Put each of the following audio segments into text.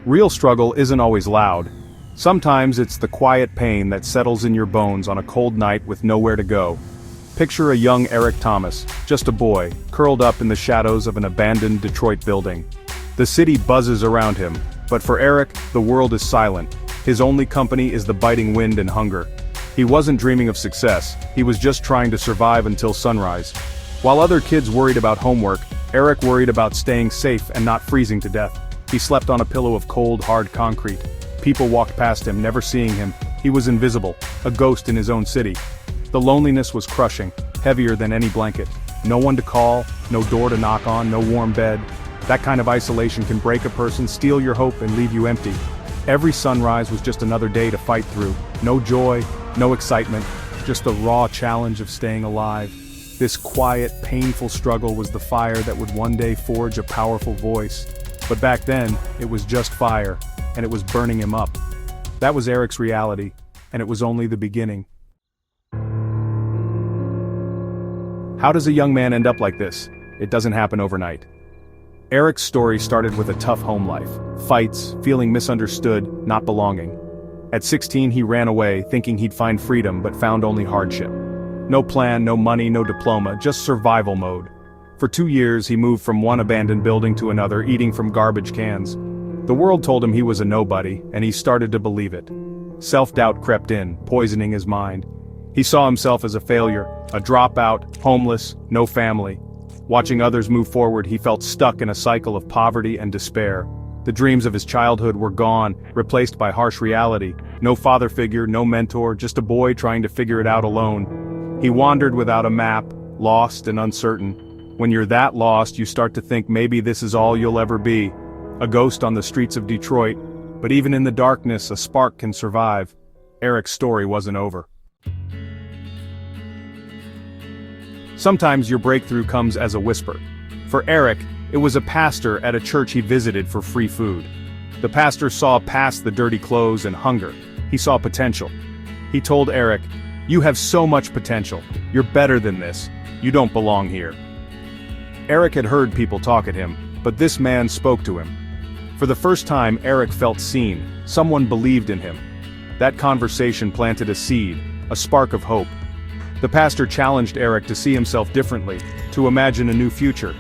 Real struggle isn't always loud. Sometimes it's the quiet pain that settles in your bones on a cold night with nowhere to go. Picture a young Eric Thomas, just a boy, curled up in the shadows of an abandoned Detroit building. The city buzzes around him, but for Eric, the world is silent. His only company is the biting wind and hunger. He wasn't dreaming of success, he was just trying to survive until sunrise. While other kids worried about homework, Eric worried about staying safe and not freezing to death. He slept on a pillow of cold, hard concrete. People walked past him, never seeing him. He was invisible, a ghost in his own city. The loneliness was crushing, heavier than any blanket. No one to call, no door to knock on, no warm bed. That kind of isolation can break a person, steal your hope, and leave you empty. Every sunrise was just another day to fight through. No joy, no excitement, just the raw challenge of staying alive. This quiet, painful struggle was the fire that would one day forge a powerful voice. But back then, it was just fire, and it was burning him up. That was Eric's reality, and it was only the beginning. How does a young man end up like this? It doesn't happen overnight. Eric's story started with a tough home life. Fights, feeling misunderstood, not belonging. At 16 he ran away, thinking he'd find freedom, but found only hardship. No plan, no money, no diploma, just survival mode. For 2 years he moved from one abandoned building to another, eating from garbage cans. The world told him he was a nobody, and he started to believe it. Self-doubt crept in, poisoning his mind. He saw himself as a failure, a dropout, homeless, no family. Watching others move forward, he felt stuck in a cycle of poverty and despair. The dreams of his childhood were gone, replaced by harsh reality. No father figure, no mentor, just a boy trying to figure it out alone. He wandered without a map, lost and uncertain. When you're that lost, you start to think maybe this is all you'll ever be. A ghost on the streets of Detroit. But even in the darkness, a spark can survive. Eric's story wasn't over. Sometimes your breakthrough comes as a whisper. For Eric, it was a pastor at a church he visited for free food. The pastor saw past the dirty clothes and hunger. He saw potential. He told Eric, "You have so much potential. You're better than this. You don't belong here." Eric had heard people talk at him, but this man spoke to him. For the first time, Eric felt seen. Someone believed in him. That conversation planted a seed, a spark of hope. The pastor challenged Eric to see himself differently, to imagine a new future.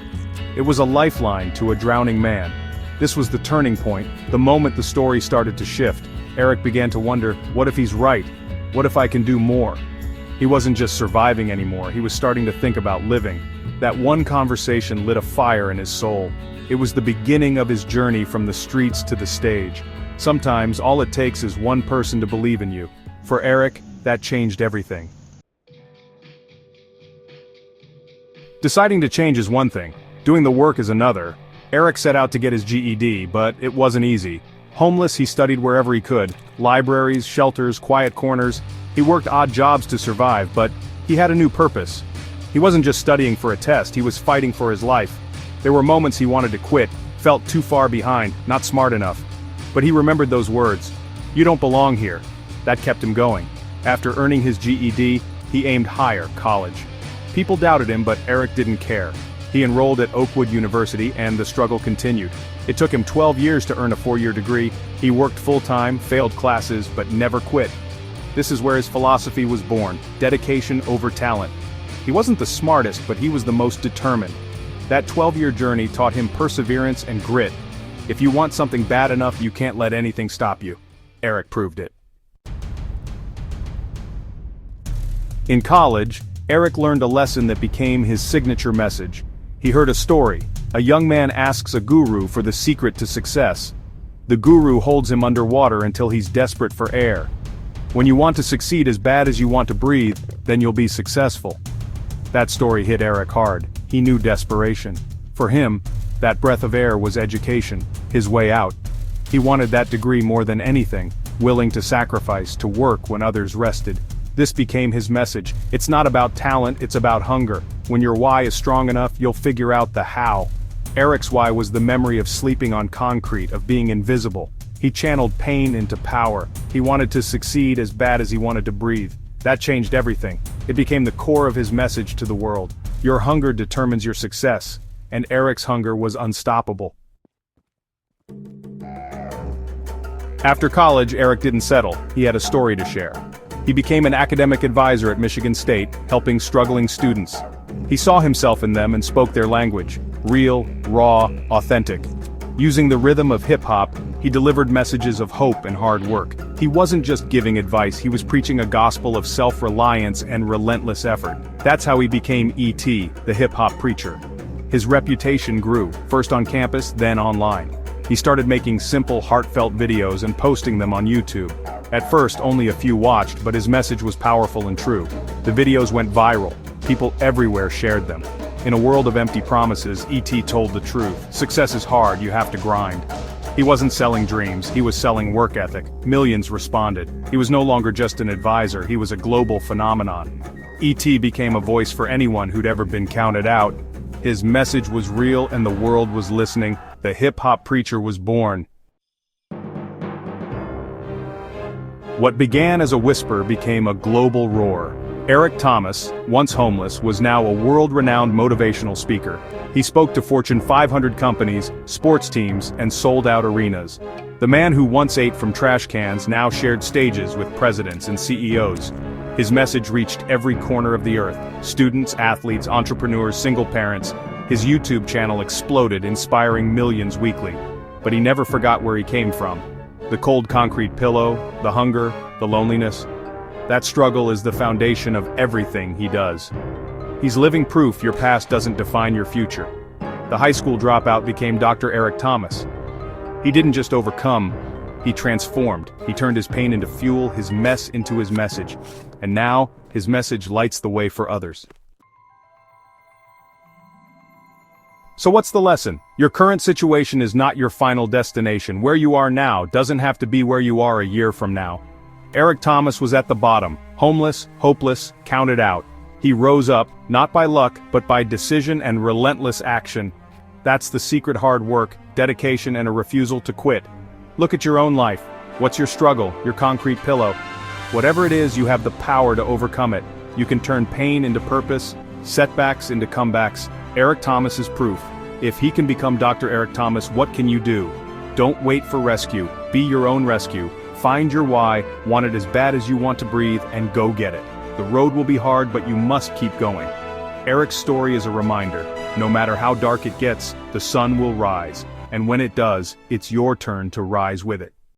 It was a lifeline to a drowning man. This was the turning point, the moment the story started to shift. Eric began to wonder, what if he's right? What if I can do more? He wasn't just surviving anymore, he was starting to think about living. That one conversation lit a fire in his soul. It was the beginning of his journey from the streets to the stage. Sometimes all it takes is one person to believe in you. For Eric, that changed everything. Deciding to change is one thing, doing the work is another. Eric set out to get his GED, but it wasn't easy. Homeless, he studied wherever he could. Libraries, shelters, quiet corners. He worked odd jobs to survive, but he had a new purpose. He wasn't just studying for a test, he was fighting for his life. There were moments he wanted to quit, felt too far behind, not smart enough. But he remembered those words, "You don't belong here." That kept him going. After earning his GED, he aimed higher, college. People doubted him, but Eric didn't care. He enrolled at Oakwood University and the struggle continued. It took him 12 years to earn a 4-year degree. He worked full-time, failed classes, but never quit. This is where his philosophy was born, dedication over talent. He wasn't the smartest, but he was the most determined. That 12-year journey taught him perseverance and grit. If you want something bad enough, you can't let anything stop you. Eric proved it. In college, Eric learned a lesson that became his signature message. He heard a story. A young man asks a guru for the secret to success. The guru holds him underwater until he's desperate for air. When you want to succeed as bad as you want to breathe, then you'll be successful. That story hit Eric hard. He knew desperation. For him, that breath of air was education, his way out. He wanted that degree more than anything, willing to sacrifice, to work when others rested. This became his message. It's not about talent, it's about hunger. When your why is strong enough, you'll figure out the how. Eric's why was the memory of sleeping on concrete, of being invisible. He channeled pain into power. He wanted to succeed as bad as he wanted to breathe. That changed everything. It became the core of his message to the world. Your hunger determines your success. And Eric's hunger was unstoppable. After college, Eric didn't settle. He had a story to share. He became an academic advisor at Michigan State, helping struggling students. He saw himself in them and spoke their language, real, raw, authentic. Using the rhythm of hip-hop, he delivered messages of hope and hard work. He wasn't just giving advice, he was preaching a gospel of self-reliance and relentless effort. That's how he became E.T., the hip-hop preacher. His reputation grew, first on campus, then online. He started making simple, heartfelt videos and posting them on YouTube. At first, only a few watched, but his message was powerful and true. The videos went viral. People everywhere shared them. In a world of empty promises, E.T. told the truth. Success is hard, you have to grind. He wasn't selling dreams, he was selling work ethic. Millions responded. He was no longer just an advisor, he was a global phenomenon. E.T. became a voice for anyone who'd ever been counted out. His message was real and the world was listening. The hip-hop preacher was born. What began as a whisper became a global roar. Eric Thomas, once homeless, was now a world-renowned motivational speaker. He spoke to Fortune 500 companies, sports teams, and sold-out arenas. The man who once ate from trash cans now shared stages with presidents and CEOs. His message reached every corner of the earth. Students, athletes, entrepreneurs, single parents. His YouTube channel exploded, inspiring millions weekly. But he never forgot where he came from. The cold concrete pillow, the hunger, the loneliness. That struggle is the foundation of everything he does. He's living proof your past doesn't define your future. The high school dropout became Dr. Eric Thomas. He didn't just overcome, he transformed. He turned his pain into fuel, his mess into his message. And now, his message lights the way for others. So what's the lesson? Your current situation is not your final destination. Where you are now doesn't have to be where you are a year from now. Eric Thomas was at the bottom, homeless, hopeless, counted out. He rose up, not by luck, but by decision and relentless action. That's the secret: hard work, dedication, and a refusal to quit. Look at your own life. What's your struggle, your concrete pillow? Whatever it is, you have the power to overcome it. You can turn pain into purpose, setbacks into comebacks. Eric Thomas is proof. If he can become Dr. Eric Thomas, what can you do? Don't wait for rescue. Be your own rescue. Find your why, want it as bad as you want to breathe, and go get it. The road will be hard, but you must keep going. Eric's story is a reminder. No matter how dark it gets, the sun will rise. And when it does, it's your turn to rise with it.